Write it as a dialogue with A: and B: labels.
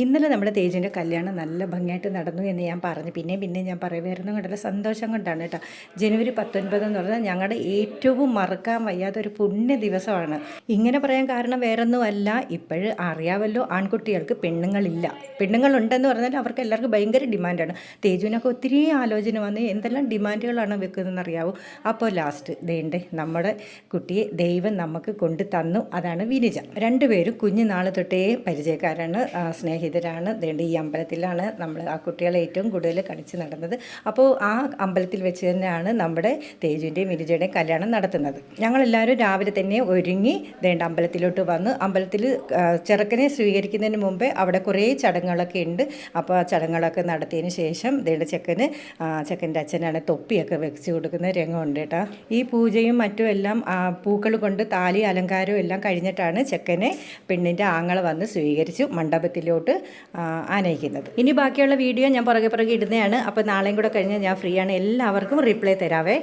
A: ഇന്നലെ നമ്മുടെ തേജിൻ്റെ കല്യാണം നല്ല ഭംഗിയായിട്ട് നടന്നു എന്ന് ഞാൻ പറഞ്ഞു. പിന്നെ ഞാൻ പറയുമായിരുന്നു കണ്ടല്ലോ, സന്തോഷം കൊണ്ടാണ് കേട്ടോ. ജനുവരി 19 എന്ന് പറഞ്ഞാൽ ഞങ്ങളുടെ ഏറ്റവും മറക്കാൻ വയ്യാത്ത ഒരു പുണ്യ ദിവസമാണ്. ഇങ്ങനെ പറയാൻ കാരണം വേറൊന്നുമല്ല, ഇപ്പോഴും അറിയാമല്ലോ, ആൺകുട്ടികൾക്ക് പെണ്ണുങ്ങളില്ല. പെണ്ണുങ്ങളുണ്ടെന്ന് പറഞ്ഞാൽ അവർക്ക് എല്ലാവർക്കും ഭയങ്കര ഡിമാൻഡാണ്. തേജുവിനൊക്കെ ഒത്തിരി ആലോചന വന്ന് എന്തെല്ലാം ഡിമാൻഡുകളാണ് വെക്കുന്നതെന്ന് അറിയാവോ. അപ്പോൾ ലാസ്റ്റ് ദേണ്ടേ നമ്മുടെ കുട്ടിയെ ദൈവം നമുക്ക് കൊണ്ടു തന്നു. അതാണ് വിനിജ. രണ്ടുപേരും കുഞ്ഞുനാൾ തൊട്ടേ പരിചയക്കാരാണ്, സ്നേഹിതരാണ്. ദേണ്ട ഈ അമ്പലത്തിലാണ് നമ്മൾ ആ കുട്ടികളെ ഏറ്റവും കൂടുതൽ കളിച്ച് നടന്നത്. അപ്പോൾ ആ അമ്പലത്തിൽ വെച്ച് തന്നെയാണ് നമ്മുടെ തേജുവിൻ്റെയും വിനിജയുടെയും കല്യാണം നടത്തുന്നത്. ഞങ്ങളെല്ലാവരും രാവിലെ തന്നെ ഒരുങ്ങി ദേണ്ട അമ്പലത്തിലോട്ട് വന്ന്, അമ്പലത്തിൽ ചെറുക്കനെ സ്വീകരിക്കുന്നതിന് മുമ്പേ അവിടെ കുറേ ചടങ്ങുകളൊക്കെ ഉണ്ട്. അപ്പോൾ ആ ചടങ്ങുകളൊക്കെ നടത്തിയതിന് ശേഷം ദേണ്ട ചെക്കൻ്റെ അച്ഛനാണ് തൊപ്പിയൊക്കെ വെച്ച് കൊടുക്കുന്ന രംഗമുണ്ട് കേട്ടോ. ഈ പൂജയും മറ്റും എല്ലാം പൂക്കൾ കൊണ്ട് താലി അലങ്കാരവും എല്ലാം കഴിഞ്ഞിട്ടാണ് ചെക്കനെ പെണ്ണിൻ്റെ ആങ്ങളെ വന്ന് സ്വീകരിച്ചു മണ്ഡപത്തിലോട്ട് ആനയിക്കുന്നത്. ഇനി ബാക്കിയുള്ള വീഡിയോ ഞാൻ പുറകെ ഇടുന്നതാണ്. അപ്പോൾ നാളെയും കൂടെ കഴിഞ്ഞാൽ ഞാൻ ഫ്രീ ആണ്. എല്ലാവർക്കും റിപ്ലൈ തരാവേ.